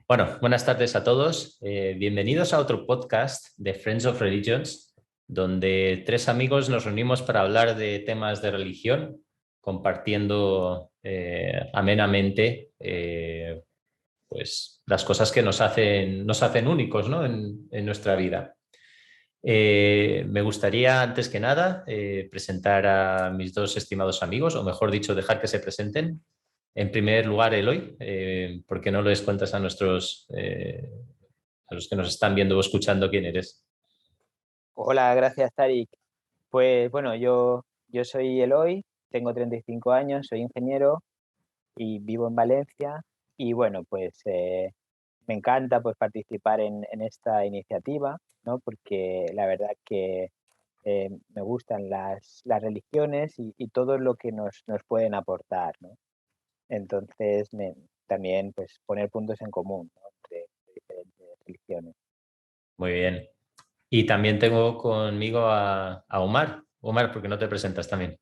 Bueno, buenas tardes a todos. Bienvenidos a otro podcast de Friends of Religions, donde tres amigos nos reunimos para hablar de temas de religión, compartiendo amenamente pues, las cosas que nos hacen únicos, ¿no? en nuestra vida. Me gustaría, antes que nada, presentar a mis dos estimados amigos, o mejor dicho, dejar que se presenten. En primer lugar, Eloy, ¿por qué no les cuentas a los que nos están viendo o escuchando quién eres? Hola, gracias, Tarik. Pues bueno, yo soy Eloy, tengo 35 años, soy ingeniero y vivo en Valencia. Y bueno, pues me encanta pues participar en esta iniciativa, ¿no? Porque la verdad que me gustan las religiones y todo lo que nos pueden aportar, ¿no? Entonces, también pues poner puntos en común, ¿no? Entre diferentes religiones. Muy bien. Y también tengo conmigo a Omar. Omar, ¿por qué no te presentas también?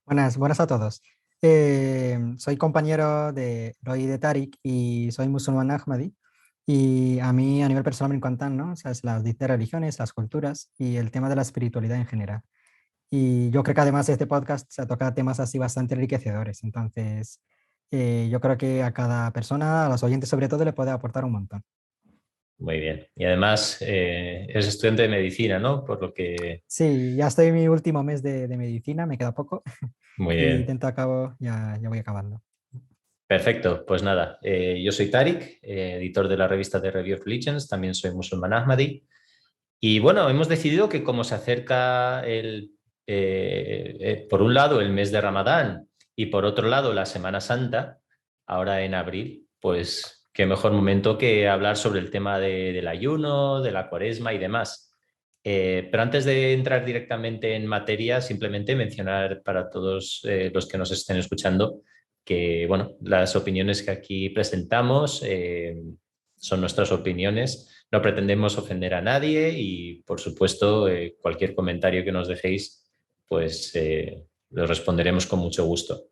Buenas a todos. Soy compañero de Roy de Tariq y soy musulmán Ahmadi. Y a mí a nivel personal me encantan, ¿no? O sea, es las distintas religiones, las culturas y el tema de la espiritualidad en general. Y yo creo que además este podcast se toca temas así bastante enriquecedores. Entonces, yo creo que a cada persona, a los oyentes sobre todo, le puede aportar un montón. Muy bien. Y además, eres estudiante de medicina, ¿no? Por lo que... Sí, ya estoy en mi último mes de medicina, me queda poco Muy y bien. intento acabo, ya voy acabando. Perfecto, pues nada, yo soy Tariq, editor de la revista de Review of Religions, también soy musulmán Ahmadi. Y bueno, hemos decidido que como se acerca por un lado el mes de Ramadán y por otro lado la Semana Santa, ahora en abril, pues qué mejor momento que hablar sobre el tema del ayuno, de la cuaresma y demás. Pero antes de entrar directamente en materia, simplemente mencionar para todos los que nos estén escuchando que, bueno, las opiniones que aquí presentamos son nuestras opiniones, no pretendemos ofender a nadie y, por supuesto, cualquier comentario que nos dejéis, pues lo responderemos con mucho gusto.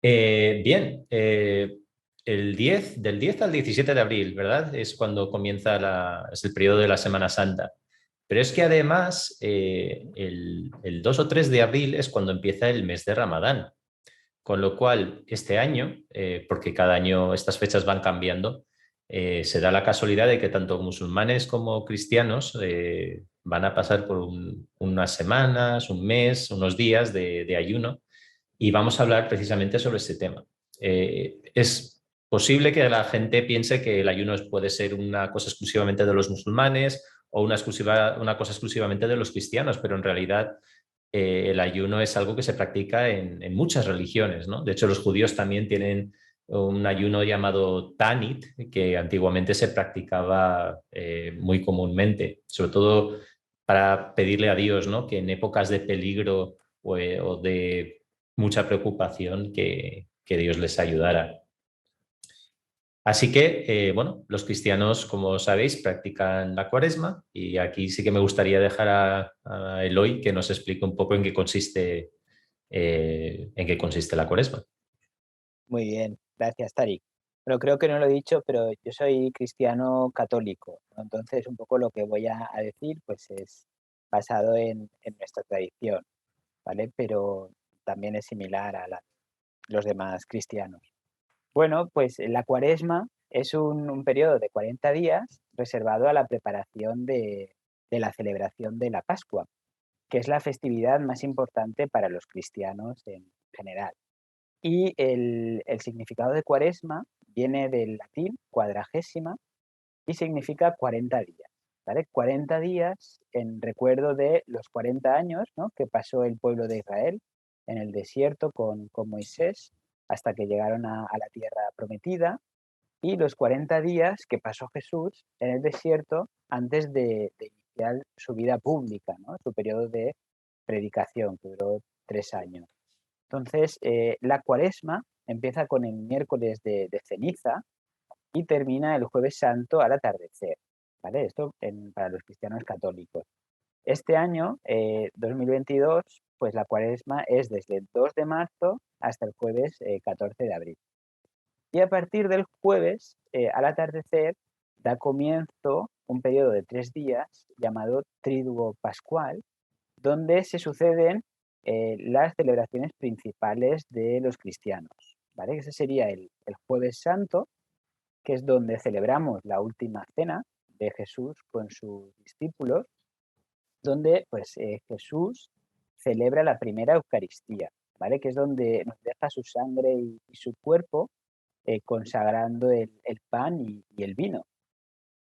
Bien, del 10 al 17 de abril, ¿verdad? Es cuando comienza es el periodo de la Semana Santa. Pero es que además el 2 o 3 de abril es cuando empieza el mes de Ramadán. Con lo cual, este año, porque cada año estas fechas van cambiando, se da la casualidad de que tanto musulmanes como cristianos van a pasar por unas semanas, un mes, unos días de ayuno y vamos a hablar precisamente sobre ese tema. Es posible que la gente piense que el ayuno puede ser una cosa exclusivamente de los musulmanes o una cosa exclusivamente de los cristianos, pero en realidad el ayuno es algo que se practica en muchas religiones, ¿no? De hecho, los judíos también tienen un ayuno llamado Tanit, que antiguamente se practicaba muy comúnmente, sobre todo para pedirle a Dios, ¿no? Que en épocas de peligro o de mucha preocupación que Dios les ayudara. Así que, bueno, los cristianos, como sabéis, practican la cuaresma y aquí sí que me gustaría dejar a Eloy que nos explique un poco en qué consiste la cuaresma. Muy bien, gracias, Tarik. Bueno, creo que no lo he dicho, pero yo soy cristiano católico, ¿no? Entonces, un poco lo que voy a decir, pues es basado en nuestra tradición, ¿vale? Pero también es similar a los demás cristianos. Bueno, pues la cuaresma es un periodo de 40 días reservado a la preparación de la celebración de la Pascua, que es la festividad más importante para los cristianos en general. Y el significado de cuaresma viene del latín cuadragésima y significa 40 días, ¿vale? 40 días en recuerdo de los 40 años, ¿no? Que pasó el pueblo de Israel en el desierto con Moisés hasta que llegaron a la tierra prometida y los 40 días que pasó Jesús en el desierto antes de iniciar su vida pública, ¿no? Su periodo de predicación, que duró 3 años. Entonces, la cuaresma empieza con el miércoles de ceniza y termina el jueves santo al atardecer, ¿vale? Esto para los cristianos católicos. Este año, 2022, pues la cuaresma es desde el 2 de marzo hasta el jueves 14 de abril. Y a partir del jueves, al atardecer, da comienzo un periodo de 3 días llamado Triduo Pascual, donde se suceden las celebraciones principales de los cristianos, ¿vale? Ese sería el Jueves Santo, que es donde celebramos la última cena de Jesús con sus discípulos, donde pues Jesús celebra la primera Eucaristía, ¿vale? Que es donde nos deja su sangre y su cuerpo consagrando el pan y el vino.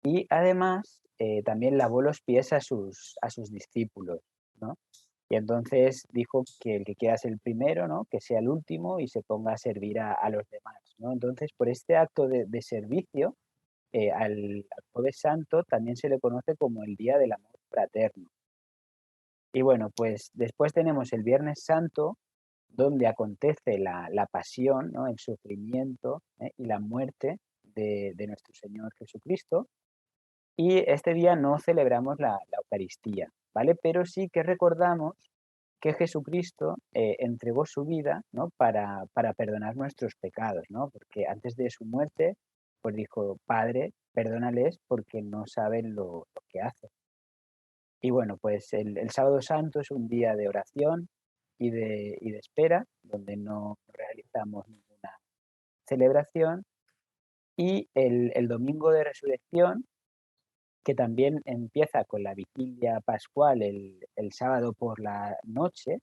Y además también lavó los pies a sus discípulos, ¿no? Y entonces dijo que el que quiera ser el primero, ¿no? Que sea el último y se ponga a servir a los demás, ¿no? Entonces, por este acto de servicio, al Jueves Santo también se le conoce como el Día del Amor Fraterno. Y bueno, pues después tenemos el Viernes Santo, donde acontece la pasión, ¿no? El sufrimiento y la muerte de nuestro Señor Jesucristo. Y este día no celebramos la Eucaristía, ¿vale? Pero sí que recordamos que Jesucristo entregó su vida, ¿no? para perdonar nuestros pecados, ¿no? Porque antes de su muerte, pues dijo, Padre, perdónales porque no saben lo que hacen. Y bueno, pues el Sábado Santo es un día de oración y de espera, donde no realizamos ninguna celebración. Y el Domingo de Resurrección, que también empieza con la vigilia pascual el sábado por la noche,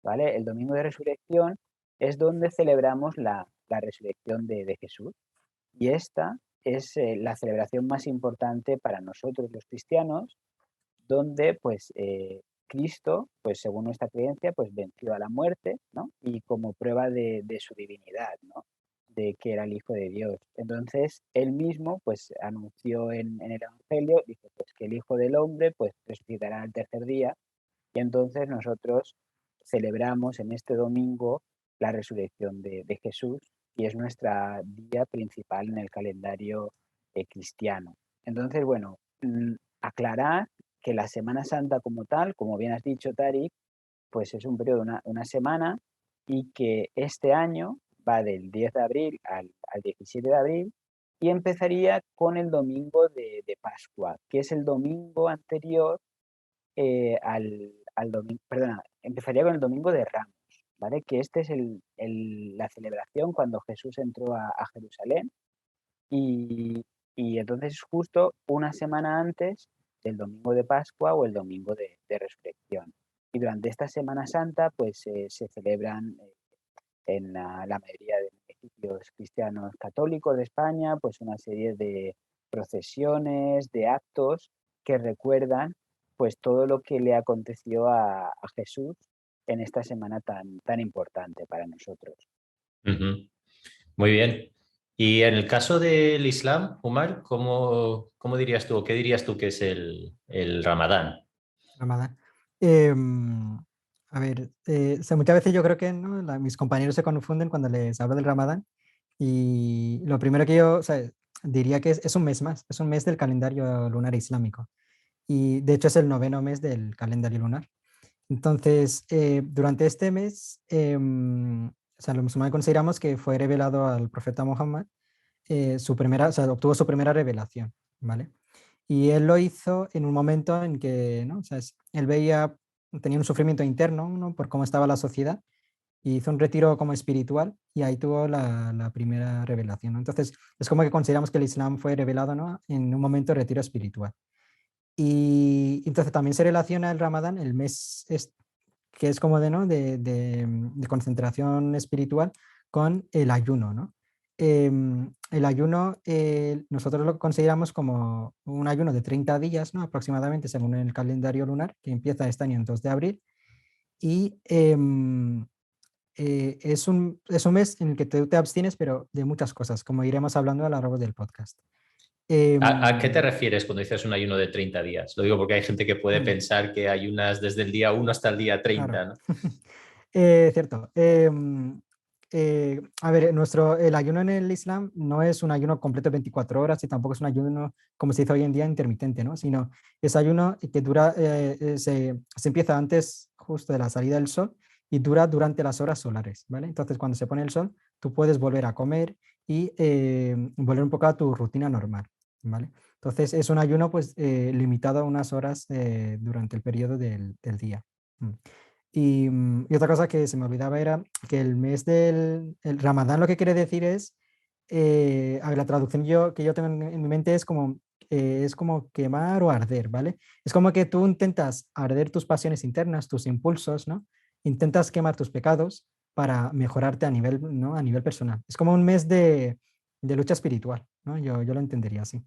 ¿vale? El Domingo de Resurrección es donde celebramos la resurrección de Jesús. Y esta es la celebración más importante para nosotros los cristianos, donde pues Cristo, pues según nuestra creencia, pues venció a la muerte, ¿no? Y como prueba de su divinidad, ¿no? De que era el Hijo de Dios. Entonces, él mismo pues anunció en el Evangelio, dice pues que el Hijo del Hombre pues resucitará al tercer día, y entonces nosotros celebramos en este domingo la resurrección de Jesús, y es nuestra día principal en el calendario cristiano. Entonces, bueno, aclarar que la Semana Santa como tal, como bien has dicho, Tarik, pues es un periodo de una semana, y que este año va del 10 de abril al 17 de abril, y empezaría con el domingo de Pascua, que es el domingo anterior al domingo, perdona, empezaría con el domingo de Ramos, ¿vale? Que este es la celebración cuando Jesús entró a Jerusalén, y, y entonces es justo una semana antes del domingo de Pascua o el domingo de Resurrección. Y durante esta Semana Santa, pues se celebran en la mayoría de municipios cristianos católicos de España, pues una serie de procesiones, de actos que recuerdan pues todo lo que le aconteció a Jesús en esta semana tan importante para nosotros. Ujú. Muy bien. Y en el caso del Islam, Umar, ¿cómo dirías tú, o qué dirías tú que es el Ramadán? Ramadán. A ver, o sea, muchas veces yo creo que, ¿no? Mis compañeros se confunden cuando les hablo del Ramadán, y lo primero que yo, o sea, diría que es un mes más, es un mes del calendario lunar islámico, y de hecho es el 9º mes del calendario lunar. Entonces, durante este mes, o sea, los musulmanes consideramos que fue revelado al profeta Muhammad, o sea, obtuvo su primera revelación, ¿vale? Y él lo hizo en un momento en que, ¿no? O sea, él tenía un sufrimiento interno, ¿no? Por cómo estaba la sociedad, y hizo un retiro como espiritual, y ahí tuvo la primera revelación, ¿no? Entonces, es como que consideramos que el Islam fue revelado, ¿no? En un momento de retiro espiritual. Y entonces también se relaciona el Ramadán, el mes que es como ¿no? de concentración espiritual, con el ayuno, ¿no? El ayuno nosotros lo consideramos como un ayuno de 30 días, ¿no? Aproximadamente, según el calendario lunar, que empieza este año en 2 de abril, y es un mes en el que te abstienes, pero de muchas cosas, como iremos hablando a lo largo del podcast. ¿A qué te refieres cuando dices un ayuno de 30 días? Lo digo porque hay gente que puede pensar que ayunas desde el día 1 hasta el día 30, Claro. ¿no? Cierto. A ver, el ayuno en el Islam no es un ayuno completo de 24 horas, y tampoco es un ayuno como se dice hoy en día intermitente, ¿no? Sino es ayuno que dura, se empieza antes justo de la salida del sol y dura durante las horas solares, ¿vale? Entonces, cuando se pone el sol, tú puedes volver a comer y volver un poco a tu rutina normal, ¿vale? Entonces es un ayuno pues limitado a unas horas durante el periodo del día. Mm. Y otra cosa que se me olvidaba era que el mes del el Ramadán lo que quiere decir es, a ver, la traducción que yo tengo en mi mente es como quemar o arder, ¿vale? Es como que tú intentas arder tus pasiones internas, tus impulsos, ¿no? Intentas quemar tus pecados para mejorarte a nivel, ¿no? A nivel personal. Es como un mes de lucha espiritual, ¿no? Yo lo entendería así.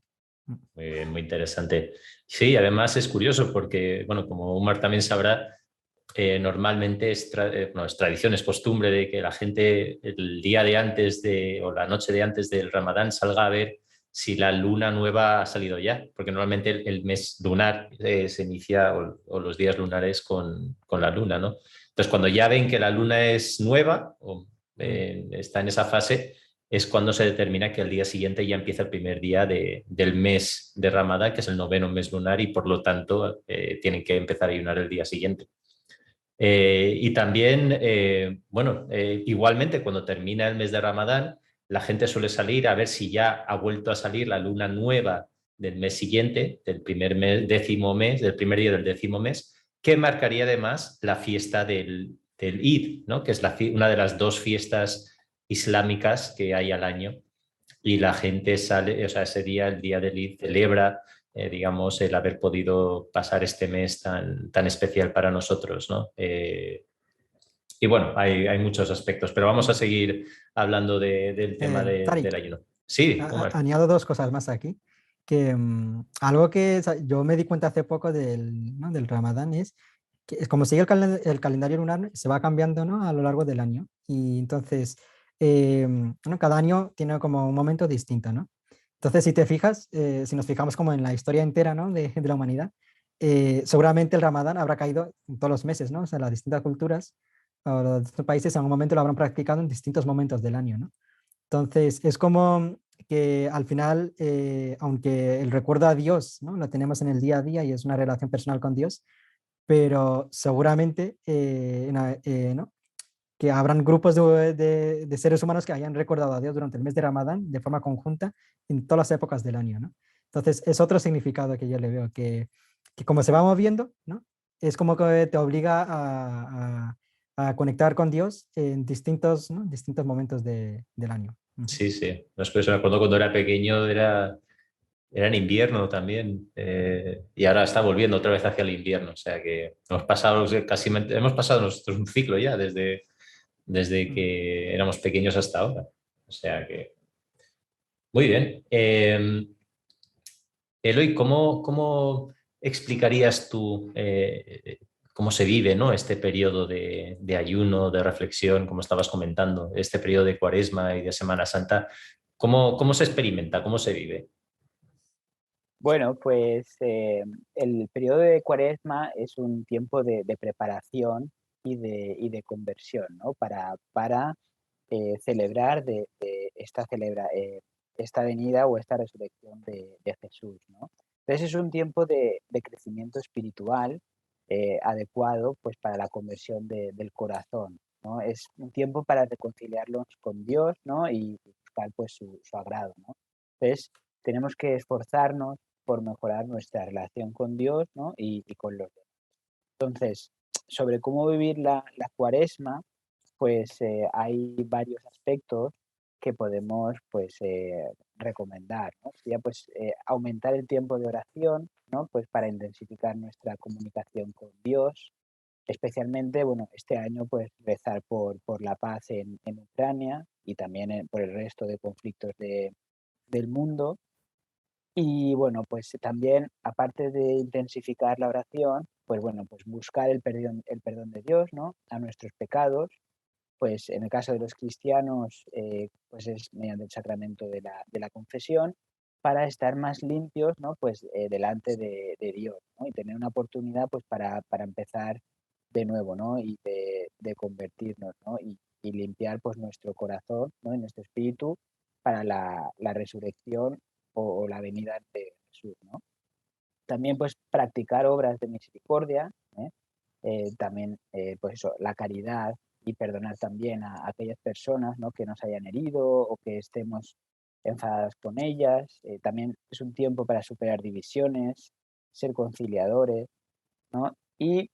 Mm. Muy bien, muy interesante. Sí, además es curioso porque, bueno, como Umar también sabrá, normalmente bueno, es tradición, es costumbre de que la gente el día de antes o la noche de antes del Ramadán salga a ver si la luna nueva ha salido ya, porque normalmente el mes lunar se inicia o los días lunares con la luna, ¿no? Entonces, cuando ya ven que la luna es nueva o está en esa fase, es cuando se determina que al día siguiente ya empieza el primer día del mes de Ramadán, que es el noveno mes lunar, y por lo tanto tienen que empezar a ayunar el día siguiente. Y también, bueno, igualmente cuando termina el mes de Ramadán, la gente suele salir a ver si ya ha vuelto a salir la luna nueva del mes siguiente, del primer mes, décimo mes, del primer día del décimo mes, que marcaría además la fiesta del Eid, ¿no? Que es una de las dos fiestas islámicas que hay al año. Y la gente sale, o sea, ese día, el día del Eid, celebra digamos, el haber podido pasar este mes tan especial para nosotros, ¿no? Y bueno, hay muchos aspectos, pero vamos a seguir hablando del tema del Tarik, ayuno. Sí, Omar. añado dos cosas más aquí, que algo que yo me di cuenta hace poco ¿no? del Ramadán es que es como sigue el calendario lunar, se va cambiando, ¿no? A lo largo del año. Y entonces, bueno, cada año tiene como un momento distinto, ¿no? Entonces, si te fijas, si nos fijamos como en la historia entera, ¿no? de la humanidad, seguramente el Ramadán habrá caído en todos los meses, ¿no? O sea, las distintas culturas o los distintos países en algún momento lo habrán practicado en distintos momentos del año, ¿no? Entonces, es como que al final, aunque el recuerdo a Dios, ¿no? Lo tenemos en el día a día y es una relación personal con Dios, pero seguramente ¿no? que habrán grupos de seres humanos que hayan recordado a Dios durante el mes de Ramadán de forma conjunta en todas las épocas del año, ¿no? Entonces, es otro significado que yo le veo, que como se va moviendo, ¿no? Es como que te obliga a conectar con Dios en distintos, ¿no? distintos momentos del año. Ujú. Sí, sí. No es que me acuerdo cuando era pequeño, era en invierno también, y ahora está volviendo otra vez hacia el invierno. O sea que hemos pasado nosotros un ciclo ya desde que éramos pequeños hasta ahora. O sea que, muy bien. Eloy, ¿cómo explicarías tú cómo se vive, ¿no? Este periodo de ayuno, de reflexión, como estabas comentando, este periodo de Cuaresma y de Semana Santa? ¿Cómo se experimenta? ¿Cómo se vive? Bueno, pues el periodo de Cuaresma es un tiempo de preparación y de conversión, ¿no? Para celebrar esta venida o esta resurrección de Jesús, ¿no? Entonces es un tiempo de crecimiento espiritual adecuado pues para la conversión del corazón, ¿no? Es un tiempo para reconciliarnos con Dios, ¿no? Y buscar pues su agrado, ¿no? Entonces tenemos que esforzarnos por mejorar nuestra relación con Dios, ¿no? y con los demás. Entonces, sobre cómo vivir la Cuaresma, pues hay varios aspectos que podemos pues recomendar, ¿no? Sería pues aumentar el tiempo de oración, ¿no? Pues para intensificar nuestra comunicación con Dios, especialmente, bueno, este año pues rezar por la paz en Ucrania y también por el resto de conflictos del mundo. Y bueno, pues también, aparte de intensificar la oración, pues bueno, pues buscar el perdón de Dios, ¿no? A nuestros pecados, pues en el caso de los cristianos, pues es mediante el sacramento de la confesión, para estar más limpios, ¿no? Pues delante de Dios, ¿no? Y tener una oportunidad, pues para empezar de nuevo, ¿no? Y de convertirnos, ¿no? Y limpiar, pues nuestro corazón, ¿no? Y nuestro espíritu para la resurrección o la venida de Jesús, ¿no? También, pues, practicar obras de misericordia, ¿eh? También, pues eso, la caridad, y perdonar también a aquellas personas, ¿no?, que nos hayan herido o que estemos enfadadas con ellas. También es un tiempo para superar divisiones, ser conciliadores, ¿no? Y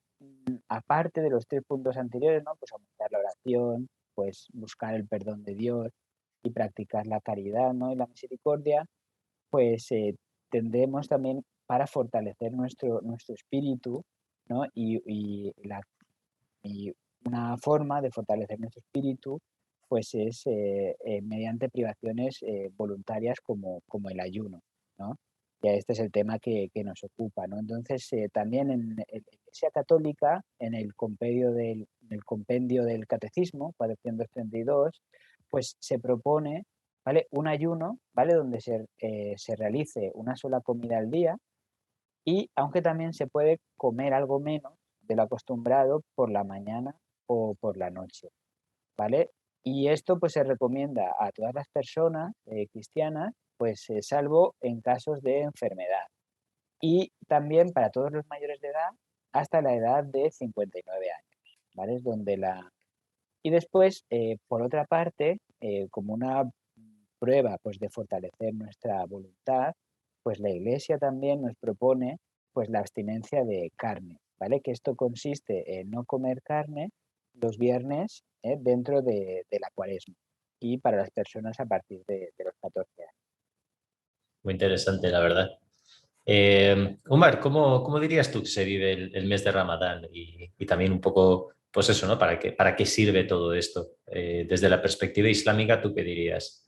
aparte de los 3 puntos anteriores, ¿no?, pues aumentar la oración, pues buscar el perdón de Dios y practicar la caridad, ¿no?, y la misericordia, pues tendremos también para fortalecer nuestro espíritu, ¿no? Y una forma de fortalecer nuestro espíritu, pues es mediante privaciones voluntarias como el ayuno, ¿no? Ya este es el tema que nos ocupa, ¿no? Entonces, también en la Iglesia Católica, en el compendio del Catecismo, 432, pues se propone, ¿vale?, un ayuno, ¿vale?, donde se realice una sola comida al día, y aunque también se puede comer algo menos de lo acostumbrado por la mañana o por la noche, ¿vale? Y esto pues se recomienda a todas las personas cristianas, pues salvo en casos de enfermedad. Y también para todos los mayores de edad hasta la edad de 59 años, ¿vale? Es donde Y después, por otra parte, como una prueba pues, de fortalecer nuestra voluntad, pues la Iglesia también nos propone pues, la abstinencia de carne, ¿vale? Que esto consiste en no comer carne los viernes dentro de la Cuaresma y para las personas a partir de los 14 años. Muy interesante, la verdad. Omar, ¿cómo dirías tú que se vive el mes de Ramadán? Y también un poco, pues eso, ¿no? ¿Para qué sirve todo esto? Desde la perspectiva islámica, ¿tú qué dirías?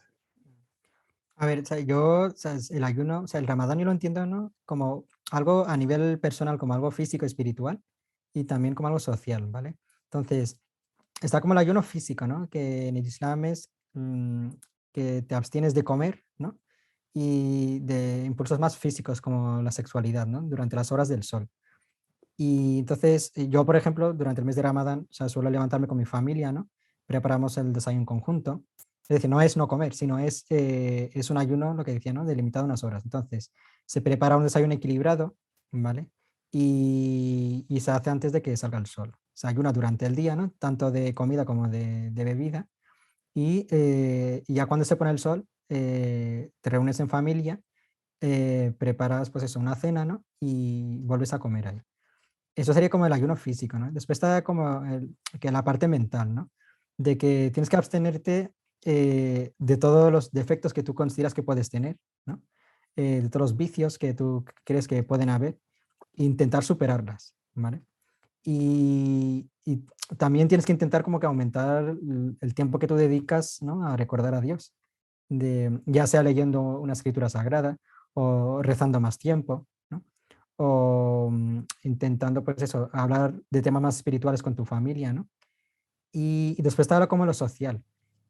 A ver, o sea, yo, o sea, el ayuno, o sea, el Ramadán yo lo entiendo, ¿no?, como algo a nivel personal, como algo físico, espiritual y también como algo social, ¿vale? Entonces, está como el ayuno físico, ¿no?, que en el Islam es que te abstienes de comer, ¿no?, y de impulsos más físicos como la sexualidad, ¿no?, durante las horas del sol. Y entonces, yo, por ejemplo, durante el mes de Ramadán, o sea, suelo levantarme con mi familia, ¿no? Preparamos el desayuno en conjunto. Es decir, no es no comer, sino es un ayuno, lo que decía, ¿no?, delimitado unas horas. Entonces, se prepara un desayuno equilibrado, ¿vale? Y se hace antes de que salga el sol. Se ayuna durante el día, ¿no?, tanto de comida como de bebida. Y ya cuando se pone el sol, te reúnes en familia, preparas, pues eso, una cena, ¿no?, y vuelves a comer ahí. Eso sería como el ayuno físico, ¿no? Después está como que la parte mental, ¿no? De que tienes que abstenerte de todos los defectos que tú consideras que puedes tener, ¿no? De todos los vicios que tú crees que pueden haber, e intentar superarlas, ¿vale? Y también tienes que intentar como que aumentar el tiempo que tú dedicas, ¿no?, a recordar a Dios, ya sea leyendo una escritura sagrada o rezando más tiempo, ¿no? O intentando, pues eso, hablar de temas más espirituales con tu familia, ¿no? Y después está como lo social,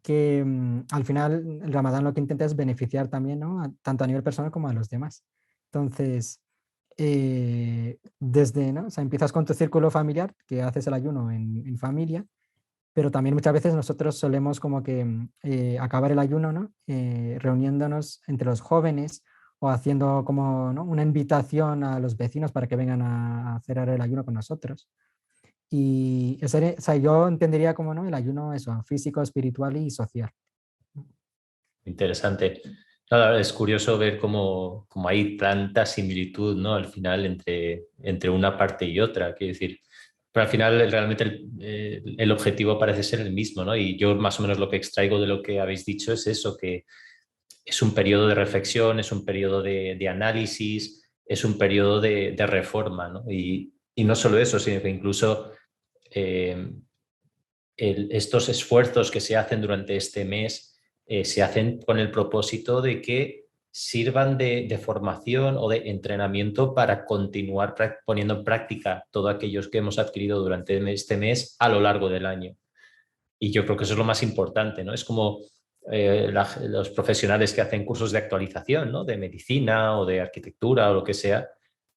que al final el Ramadán lo que intenta es beneficiar también, ¿no?, tanto a nivel personal como a los demás. Entonces, ¿no? O sea, empiezas con tu círculo familiar, que haces el ayuno en familia, pero también muchas veces nosotros solemos como que acabar el ayuno, ¿no?, reuniéndonos entre los jóvenes o haciendo como, ¿no?, una invitación a los vecinos para que vengan a hacer ahora el ayuno con nosotros. Y o sea, yo entendería como, ¿no?, el ayuno eso, físico, espiritual y social. Interesante. Claro, es curioso ver cómo hay tanta similitud, ¿no?, al final entre una parte y otra. Quiero decir, pero al final realmente el objetivo parece ser el mismo, ¿no? Y yo más o menos lo que extraigo de lo que habéis dicho es eso, que es un periodo de reflexión, es un periodo de análisis, es un periodo de reforma, ¿no? Y no solo eso, sino que incluso eh, estos esfuerzos que se hacen durante este mes se hacen con el propósito de que sirvan de formación o de entrenamiento para continuar poniendo en práctica todo aquello que hemos adquirido durante este mes a lo largo del año. Y yo creo que eso es lo más importante, ¿no? Es como los profesionales que hacen cursos de actualización, ¿no?, de medicina o de arquitectura o lo que sea,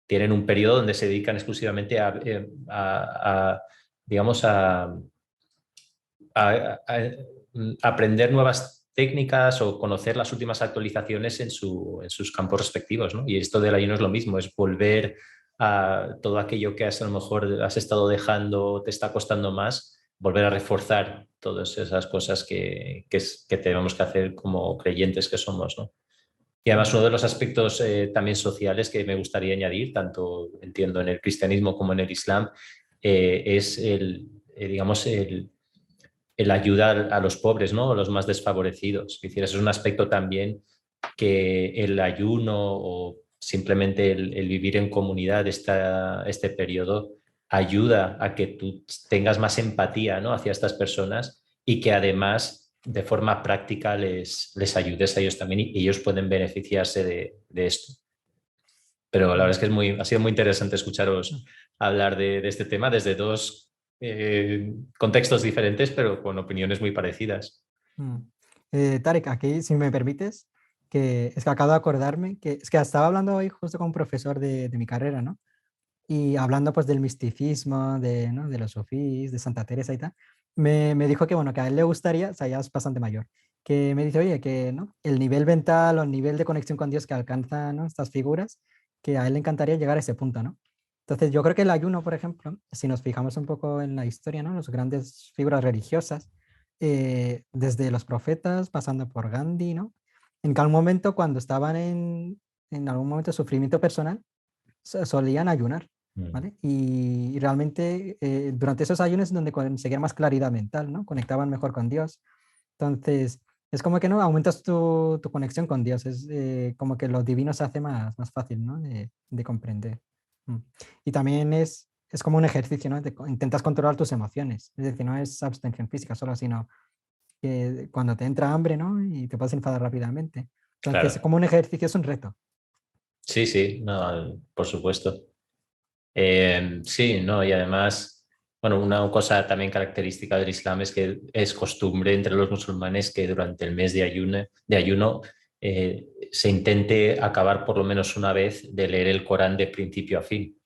tienen un periodo donde se dedican exclusivamente digamos, a aprender nuevas técnicas o conocer las últimas actualizaciones en sus campos respectivos, ¿no? Y esto del ayuno es lo mismo, es volver a todo aquello que a lo mejor has estado dejando, te está costando más, volver a reforzar todas esas cosas que tenemos que hacer como creyentes que somos, ¿no? Y además uno de los aspectos también sociales que me gustaría añadir, tanto entiendo en el cristianismo como en el islam, es digamos, el ayudar a los pobres, ¿no? A los más desfavorecidos. Es decir, eso es un aspecto también que el ayuno o simplemente el vivir en comunidad este periodo ayuda a que tú tengas más empatía, ¿no? Hacia estas personas y que además de forma práctica les ayudes a ellos también y ellos pueden beneficiarse de esto. Pero la verdad es que ha sido muy interesante escucharos hablar de este tema desde dos contextos diferentes, pero con opiniones muy parecidas. Tarek, aquí, si me permites, que es que acabo de acordarme que es que estaba hablando hoy justo con un profesor de mi carrera, ¿no? Y hablando pues del misticismo, ¿no? De los sufís, de Santa Teresa y tal, me dijo que bueno, que a él le gustaría, o sea, ya es bastante mayor, que me dice, oye, que ¿no? El nivel mental o el nivel de conexión con Dios que alcanzan, ¿no? Estas figuras, que a él le encantaría llegar a ese punto, ¿no? Entonces yo creo que el ayuno, por ejemplo, si nos fijamos un poco en la historia, ¿no? Las grandes figuras religiosas, desde los profetas, pasando por Gandhi, ¿no? En algún momento, cuando estaban en algún momento de sufrimiento personal, solían ayunar, ¿vale? Y realmente durante esos ayunos es donde conseguían más claridad mental, ¿no? Conectaban mejor con Dios. Entonces, es como que, ¿no? Aumentas tu conexión con Dios, es como que lo divino se hace más fácil, ¿no? De comprender. Mm. Y también es como un ejercicio, ¿no? Intentas controlar tus emociones, es decir, no es abstención física solo, sino que cuando te entra hambre, ¿no? Y te puedes enfadar rápidamente. Entonces, Claro. como un ejercicio, es un reto. Sí, sí, no, por supuesto. Sí, no, y además, bueno, una cosa también característica del Islam es que es costumbre entre los musulmanes que durante el mes de ayuno se intente acabar por lo menos una vez de leer el Corán de principio a fin.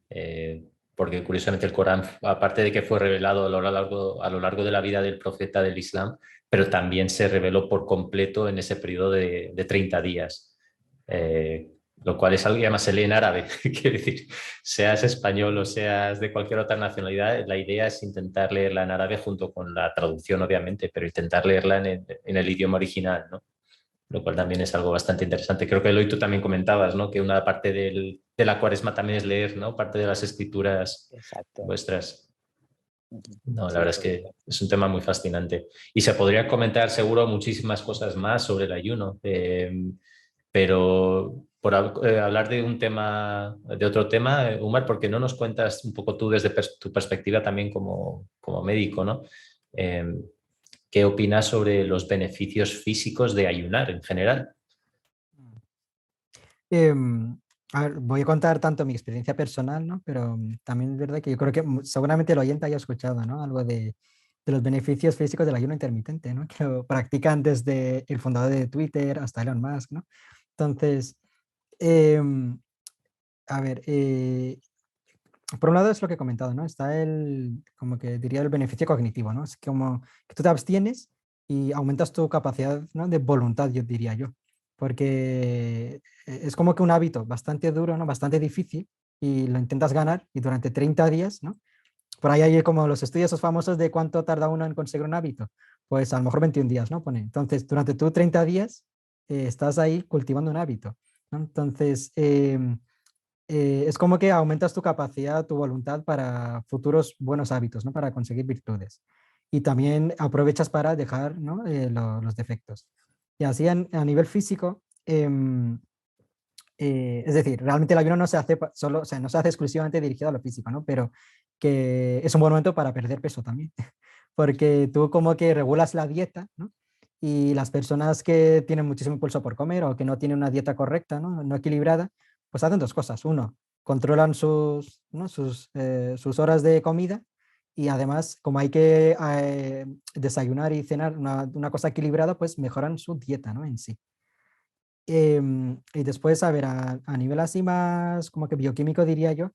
Eh, Porque curiosamente el Corán, aparte de que fue revelado a lo largo de la vida del profeta del Islam, pero también se reveló por completo en ese periodo de 30 días. Eh, lo cual es algo que además se lee en árabe. Quiero decir, seas español o seas de cualquier otra nacionalidad, la idea es intentar leerla en árabe junto con la traducción, obviamente, pero intentar leerla en el idioma original, ¿no? Lo cual también es algo bastante interesante. Creo que Eloy, tú también comentabas, ¿no? Que una parte de la cuaresma también es leer, ¿no? Parte de las escrituras Exacto. vuestras. Ujú. No, la Sí, verdad es por que supuesto. es un tema muy fascinante. Y se podría comentar seguro muchísimas cosas más sobre el ayuno, pero por hablar de un tema, de otro tema, Umar, ¿por qué no nos cuentas un poco tú desde tu perspectiva también como médico, ¿no? Eh, ¿Qué opinas sobre los beneficios físicos de ayunar en general? Em, a ver, voy a contar tanto mi experiencia personal, ¿no? Pero también es verdad que yo creo que seguramente el oyente haya escuchado, ¿no? Algo de los beneficios físicos del ayuno intermitente, ¿no? Que lo practican desde el fundador de Twitter hasta Elon Musk, ¿no? Entonces, em, a ver, por un lado es lo que he comentado, ¿no? Está como que diría el beneficio cognitivo, ¿no? Es como que tú te abstienes y aumentas tu capacidad, ¿no? De voluntad, yo diría yo, porque es como que un hábito bastante duro, ¿no? Bastante difícil y lo intentas ganar y durante 30 días, ¿no? Por ahí hay como los estudios esos famosos de cuánto tarda uno en conseguir un hábito, pues a lo mejor 21 días, ¿no? Pone. Entonces, durante tus 30 días estás ahí cultivando un hábito, ¿no? Entonces, es como que aumentas tu capacidad, tu voluntad para futuros buenos hábitos, ¿no? Para conseguir virtudes. Y también aprovechas para dejar, ¿no? Los defectos. Y así a nivel físico, es decir, realmente el ayuno no se hace solo, o sea, no se hace exclusivamente dirigido a lo físico, ¿no? Pero que es un buen momento para perder peso también, porque tú como que regulas la dieta, ¿no? Y las personas que tienen muchísimo impulso por comer o que no tienen una dieta correcta, ¿no? No equilibrada, pues hacen dos cosas. Uno, controlan ¿no? sus horas de comida y además, como hay que desayunar y cenar una cosa equilibrada, pues mejoran su dieta, ¿no? En sí. Y después, a ver, a nivel así más como que bioquímico diría yo,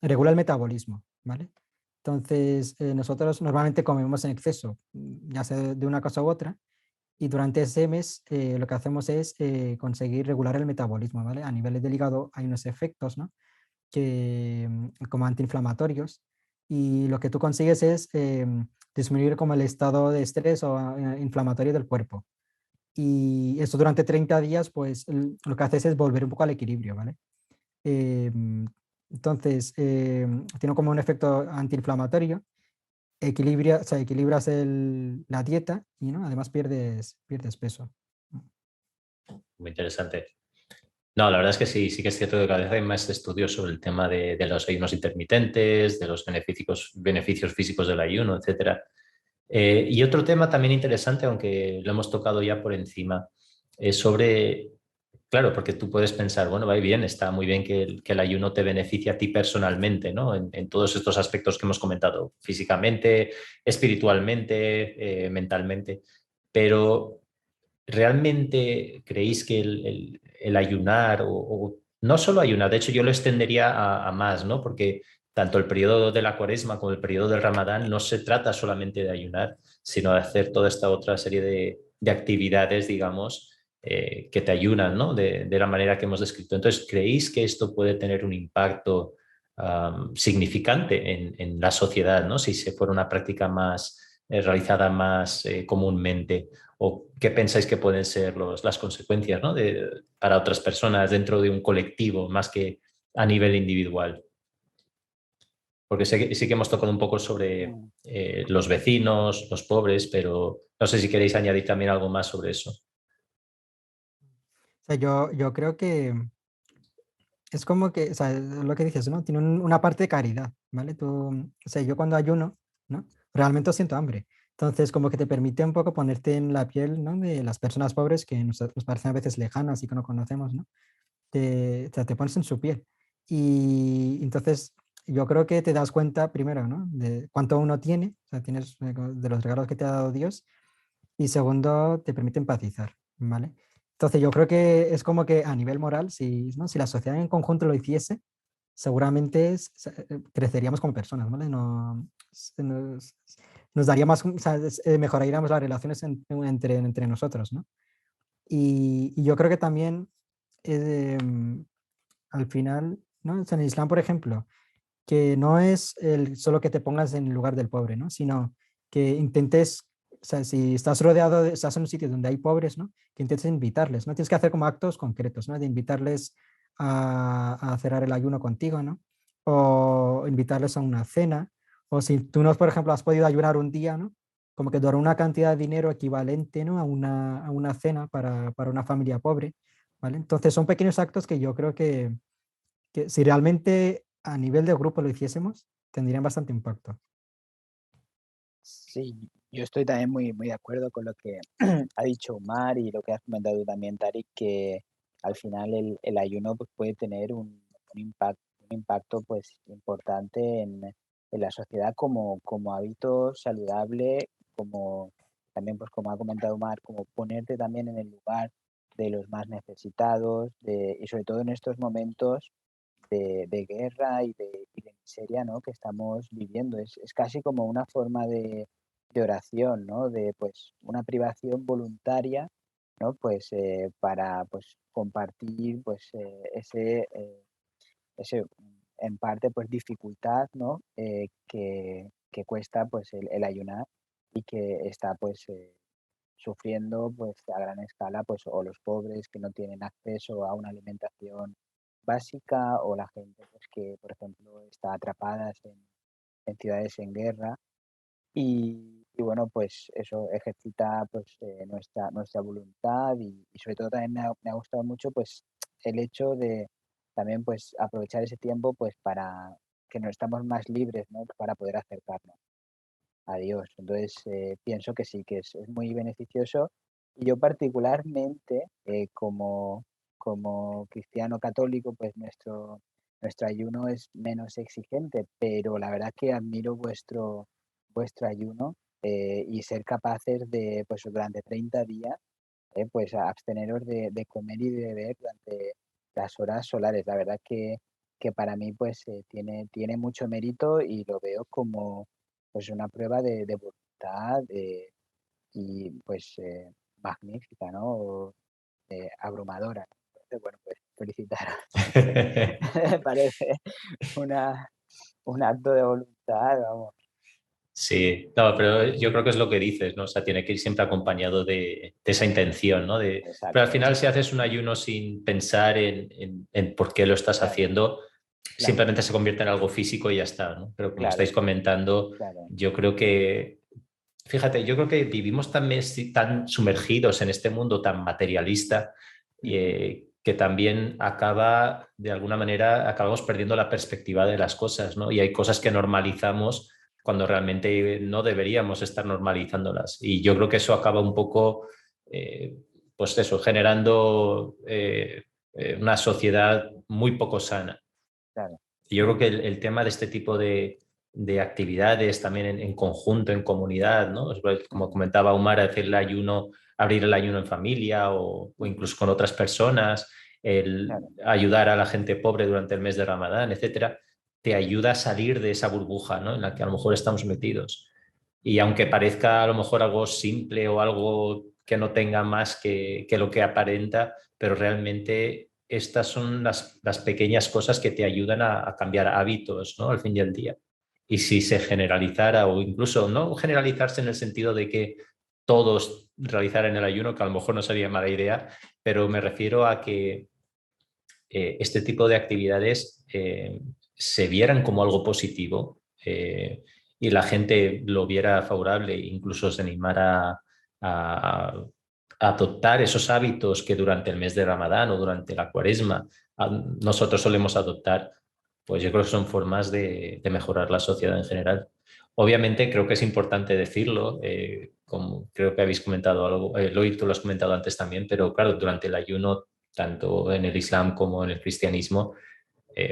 regula el metabolismo, ¿vale? Entonces, nosotros normalmente comemos en exceso, ya sea de una cosa u otra, y durante ese mes lo que hacemos es conseguir regular el metabolismo, ¿vale? A niveles del hígado hay unos efectos, ¿no? Como antiinflamatorios y lo que tú consigues es disminuir como el estado de estrés o inflamatorio del cuerpo. Y esto durante 30 días, pues lo que haces es volver un poco al equilibrio, ¿vale? Entonces, tiene como un efecto antiinflamatorio, o sea, equilibras la dieta y, ¿no? Además pierdes peso. Muy interesante. No, la verdad es que sí, sí que es cierto que cada vez hay más estudios sobre el tema de los ayunos intermitentes, de los beneficios físicos del ayuno, etcétera. Y otro tema también interesante, aunque lo hemos tocado ya por encima, es sobre, claro, porque tú puedes pensar, bueno, va bien, está muy bien que el ayuno te beneficie a ti personalmente, ¿no? En todos estos aspectos que hemos comentado, físicamente, espiritualmente, mentalmente, pero ¿realmente creéis que el ayunar o no solo ayunar, de hecho yo lo extendería a más, ¿no? Porque tanto el periodo de la Cuaresma como el periodo del Ramadán no se trata solamente de ayunar, sino de hacer toda esta otra serie de actividades, digamos, que te ayunan, ¿no? De la manera que hemos descrito. Entonces, ¿creéis que esto puede tener un impacto significante en la sociedad, ¿no? Si se fuera una práctica más realizada más comúnmente? ¿O qué pensáis que pueden ser las consecuencias, ¿no? Para otras personas dentro de un colectivo más que a nivel individual? Porque sí que hemos tocado un poco sobre Mm. los vecinos, los pobres, pero no sé si queréis añadir también algo más sobre eso. O sea, yo creo que es como que, o sea, lo que dices, ¿no? Tiene una parte de caridad, ¿vale? O sea, yo cuando ayuno, ¿no? Realmente siento hambre. Entonces, como que te permite un poco ponerte en la piel, ¿no? De las personas pobres que nos parecen a veces lejanas y que no conocemos, ¿no? O sea, te pones en su piel. Y entonces, yo creo que te das cuenta, primero, ¿no? De cuánto uno tiene, o sea, tienes de los regalos que te ha dado Dios, y segundo, te permite empatizar, ¿vale? Entonces yo creo que es como que a nivel moral, si, ¿no? Si la sociedad en conjunto lo hiciese, seguramente creceríamos como personas, ¿vale? No, nos daría más, o sea, mejoraríamos las relaciones entre nosotros, ¿no? Y yo creo que también al final, ¿no? O sea, en el Islam, por ejemplo, que no es solo que te pongas en el lugar del pobre, ¿no? Sino que intentes, o sea, si estás rodeado, estás en un sitio donde hay pobres, ¿no? Que intentes invitarles, ¿no? Tienes que hacer como actos concretos, ¿no? De invitarles a cerrar el ayuno contigo, ¿no? O invitarles a una cena, o si tú no, por ejemplo, has podido ayunar un día, ¿no? Como que donar una cantidad de dinero equivalente, ¿no? A una cena para una familia pobre, ¿vale? Entonces son pequeños actos que yo creo que si realmente a nivel de grupo lo hiciésemos, tendrían bastante impacto. Sí, yo estoy también muy de acuerdo con lo que ha dicho Omar y lo que has comentado también, Tarik, que al final el ayuno pues, puede tener un impacto pues, importante en la sociedad como hábito saludable, como también, pues como ha comentado Omar, como ponerte también en el lugar de los más necesitados y sobre todo en estos momentos de guerra y de miseria, ¿no? Que estamos viviendo. Es casi como una forma de oración, ¿no? De pues una privación voluntaria, ¿no? Pues para pues compartir pues ese en parte pues dificultad, ¿no? Que cuesta pues el ayunar y que está pues sufriendo pues a gran escala pues o los pobres que no tienen acceso a una alimentación básica o la gente pues que por ejemplo está atrapadas en ciudades en guerra y bueno pues eso ejercita pues nuestra voluntad y sobre todo también me ha gustado mucho pues el hecho de también pues aprovechar ese tiempo pues para que nos estamos más libres, ¿no? Para poder acercarnos a Dios. Entonces, pienso que sí, que es muy beneficioso. Y yo particularmente, como cristiano católico, pues nuestro ayuno es menos exigente, pero la verdad que admiro vuestro ayuno y ser capaces de, pues durante 30 días, pues absteneros de comer y de beber durante las horas solares. La verdad que para mí pues tiene mucho mérito y lo veo como pues una prueba de voluntad y pues magnífica, ¿no? Abrumadora. Entonces, bueno, pues felicitaros. Me parece una, un acto de voluntad, vamos. Sí, no, pero yo creo que es lo que dices, ¿no? O sea, tiene que ir siempre acompañado de esa intención, ¿no? Pero al Exacto, final, si haces un ayuno sin pensar en por qué lo estás claro, haciendo, claro, simplemente se convierte en algo físico y ya está, ¿no? Pero como estáis claro, comentando, claro. yo creo que, fíjate, yo creo que vivimos tan sumergidos en este mundo tan materialista Ujú. que también de alguna manera, acabamos perdiendo la perspectiva de las cosas, ¿no? Y hay cosas que normalizamos cuando realmente no deberíamos estar normalizándolas. Y yo creo que eso acaba un poco, pues eso, generando una sociedad muy poco sana. Claro. Y yo creo que el tema de este tipo de actividades también en conjunto, en comunidad, ¿no? Como Ujú, comentaba Umar, hacer el ayuno, abrir el ayuno en familia o ujú, incluso con otras personas, el claro, ayudar a la gente pobre durante el mes de Ramadán, etcétera, te ayuda a salir de esa burbuja, ¿no? En la que a lo mejor estamos metidos. Y aunque parezca a lo mejor algo simple o algo que no tenga más que lo que aparenta, pero realmente estas son las pequeñas cosas que te ayudan a cambiar hábitos, ¿no? Al fin y al día. Y si se generalizara o incluso no generalizarse en el sentido de que todos realizaran el ayuno, que a lo mejor no sería mala idea, pero me refiero a que este tipo de actividades se vieran como algo positivo y la gente lo viera favorable, incluso se animara a adoptar esos hábitos que durante el mes de Ramadán o durante la Cuaresma nosotros solemos adoptar, pues yo creo que son formas de mejorar la sociedad en general. Obviamente creo que es importante decirlo, como creo que habéis comentado algo, Eloy, tú lo has comentado antes también, pero claro, durante el ayuno tanto en el Islam como en el cristianismo,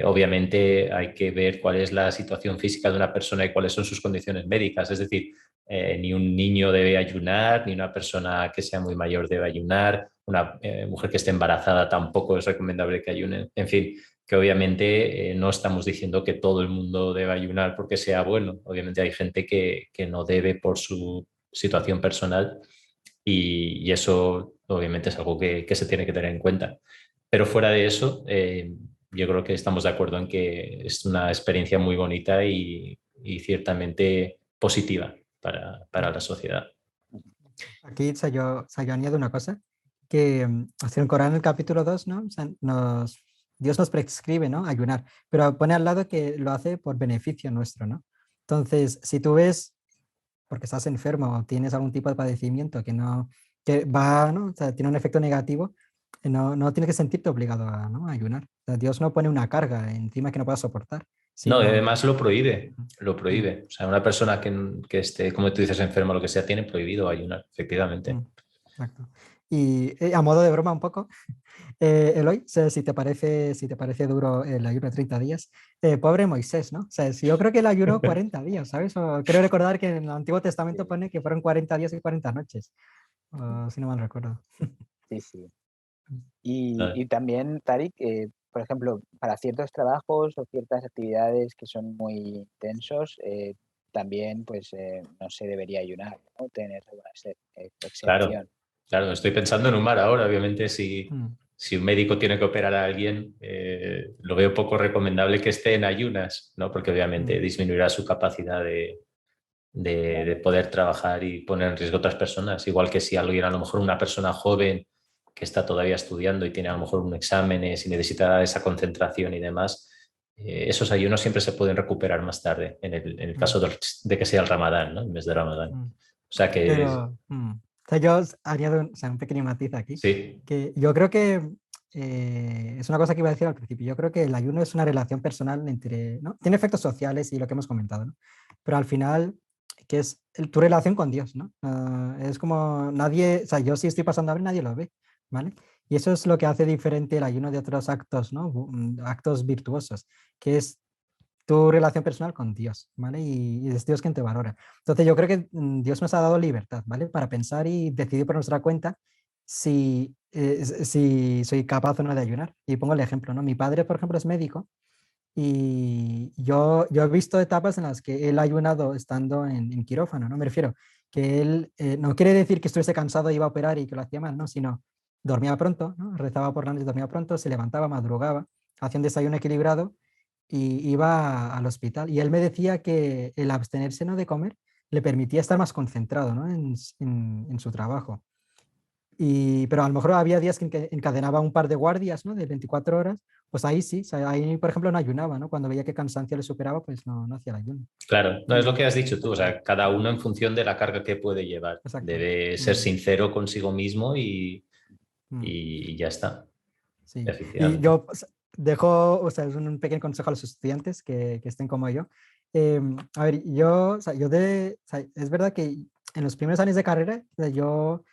obviamente hay que ver cuál es la situación física de una persona y cuáles son sus condiciones médicas. Es decir, ni un niño debe ayunar, ni una persona que sea muy mayor debe ayunar, una mujer que esté embarazada tampoco es recomendable que ayune. En fin, que obviamente no estamos diciendo que todo el mundo debe ayunar porque sea bueno. Obviamente hay gente que no debe por su situación personal y eso obviamente es algo que se tiene que tener en cuenta. Pero fuera de eso, yo creo que estamos de acuerdo en que es una experiencia muy bonita y ciertamente positiva para la sociedad. ujú. Aquí se yo añado una cosa, que hacia el Corán, el capítulo 2, ¿no? O sea, Dios nos prescribe, ¿no? Ayunar, pero pone al lado que lo hace por beneficio nuestro, ¿no? Entonces, si tú ves, porque estás enfermo o tienes algún tipo de padecimiento que no, que va, ¿no? O sea, tiene un efecto negativo, no tienes que sentirte obligado a, ¿no? a ayunar. O sea, Dios no pone una carga encima que no puedas soportar, No, y sino... además lo prohíbe, lo Mm, prohíbe. O sea, una persona que esté, como tú dices, enferma o lo que sea, tiene prohibido ayunar, mm, efectivamente. exacto. Y a modo de broma un poco, Eloy, si te parece duro el ayuno de 30 días, pobre Moisés, ¿no? O sea, si yo creo que el ayuno 40 días, ¿sabes? O creo recordar que en el Antiguo Testamento Sí, pone que fueron 40 días y 40 noches, o si no mal recuerdo. sí, sí. Mm. Y también, Tarik, por ejemplo, para ciertos trabajos o ciertas actividades que son muy intensos, también pues no se debería ayunar, ¿no? Tener alguna Claro, excepción. claro, estoy pensando en un mar ahora. Obviamente, Mm, si un médico tiene que operar a alguien, lo veo poco recomendable que esté en ayunas, ¿no? Porque obviamente mm, disminuirá su capacidad de Claro, poder trabajar y poner en riesgo a otras personas. Igual que si alguien, a lo mejor una persona joven que está todavía estudiando y tiene a lo mejor un examen y necesita esa concentración y demás, esos ayunos siempre se pueden recuperar más tarde, en el mm, caso de que sea el Ramadán, ¿no? El mes de Ramadán. mm. O sea que O sea, yo añado o sea, un pequeño matiz aquí, sí, que yo creo que es una cosa que iba a decir al principio. Yo creo que el ayuno es una relación personal entre, ¿no? Tiene efectos sociales y lo que hemos comentado, ¿no? Pero al final, que es tu relación con Dios, ¿no? Es como nadie, o sea, yo si estoy pasando hambre, nadie lo ve, ¿vale? Y eso es lo que hace diferente el ayuno de otros actos, ¿no? Actos virtuosos, que es tu relación personal con Dios, ¿vale? Y es Dios quien te valora. Entonces yo creo que Dios nos ha dado libertad, ¿vale? Para pensar y decidir por nuestra cuenta si soy capaz o no de ayunar. Y pongo el ejemplo, ¿no? Mi padre, por ejemplo, es médico y yo he visto etapas en las que él ha ayunado estando en quirófano, ¿no? Me refiero que él no quiere decir que estuviese cansado y iba a operar y que lo hacía mal, ¿no? Sino dormía pronto, ¿no? Rezaba por la noche, dormía pronto, se levantaba, madrugaba, hacía un desayuno equilibrado y iba al hospital. Y él me decía que el abstenerse, ¿no?, de comer le permitía estar más concentrado, ¿no?, en su trabajo. Pero a lo mejor había días que encadenaba un par de guardias, ¿no?, de 24 horas, pues ahí sí, o sea, ahí por ejemplo no ayunaba, ¿no? Cuando veía que cansancio le superaba, pues no hacía el ayuno. Claro, no es lo que has dicho tú, o Claro, sea, cada uno en función de la carga que puede llevar. exacto. Debe ser sincero consigo mismo Mm, y ya está, sí. Y efectivamente. yo pues, dejo, o sea, es un pequeño consejo a los estudiantes que estén como yo. A ver, o sea, o sea, es verdad que en los primeros años de carrera, o sea, yo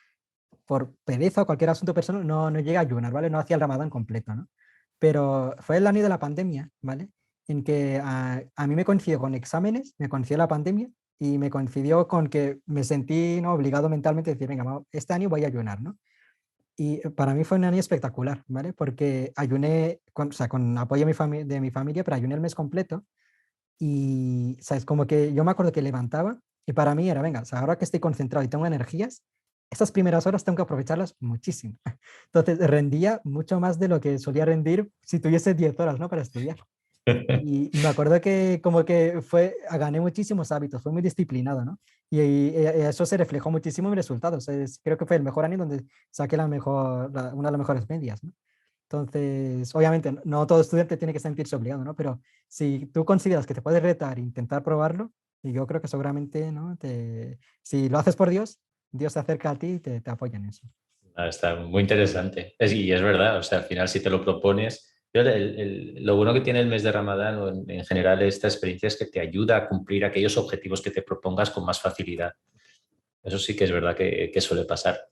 por pereza o cualquier asunto personal, no llegué a ayunar, ¿vale? No hacía el Ramadán completo, ¿no? Pero fue el año de la pandemia, ¿vale? En que a mí me coincidió con exámenes, me coincidió la pandemia y me coincidió con que me sentí, ¿no?, obligado mentalmente a decir, venga, este año voy a ayunar, ¿no? Y para mí fue un año espectacular, ¿vale? Porque ayuné, o sea, con apoyo de mi familia, pero ayuné el mes completo y, ¿sabes? Como que yo me acuerdo que levantaba y para mí era, venga, o sea, ahora que estoy concentrado y tengo energías, estas primeras horas tengo que aprovecharlas muchísimo. Entonces rendía mucho más de lo que solía rendir si tuviese 10 horas, ¿no?, para estudiar. Y me acuerdo que como que gané muchísimos hábitos, fue muy disciplinado, ¿no? Y eso se reflejó muchísimo en mis resultados. Creo que fue el mejor año donde saqué una de las mejores medias, ¿no? Entonces, obviamente, no todo estudiante tiene que sentirse obligado, ¿no? Pero si tú consideras que te puedes retar e intentar probarlo, y yo creo que seguramente, ¿no? Si lo haces por Dios, Dios se acerca a ti y te apoya en eso. Ah, está muy interesante. Y es verdad, o sea, al final si te lo propones, lo bueno que tiene el mes de Ramadán o en general esta experiencia es que te ayuda a cumplir aquellos objetivos que te propongas con más facilidad. Eso sí que es verdad que suele pasar.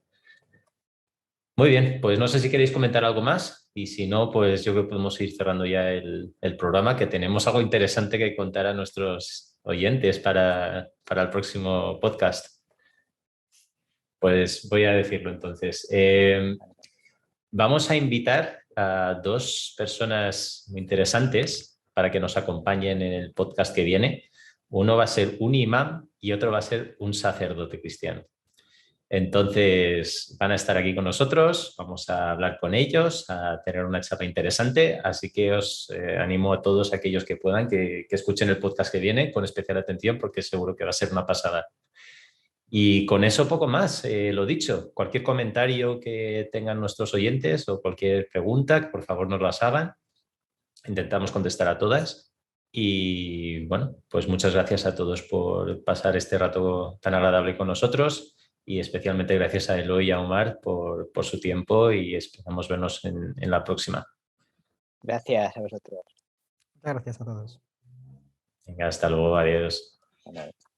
Muy bien, pues no sé si queréis comentar algo más y si no, pues yo creo que podemos ir cerrando ya el programa, que tenemos algo interesante que contar a nuestros oyentes para el próximo podcast. Pues voy a decirlo entonces. Vamos a invitar a dos personas muy interesantes para que nos acompañen en el podcast que viene. Uno va a ser un imán y otro va a ser un sacerdote cristiano. Entonces van a estar aquí con nosotros, vamos a hablar con ellos, a tener una charla interesante, así que os animo a todos aquellos que puedan que escuchen el podcast que viene con especial atención porque seguro que va a ser una pasada. Y con eso poco más, lo dicho, cualquier comentario que tengan nuestros oyentes o cualquier pregunta, por favor nos las hagan, intentamos contestar a todas. Y bueno, pues muchas gracias a todos por pasar este rato tan agradable con nosotros y especialmente gracias a Eloy y a Omar por su tiempo y esperamos vernos en la próxima. Gracias a vosotros. Muchas gracias a todos. Venga, hasta luego, adiós. Hasta luego.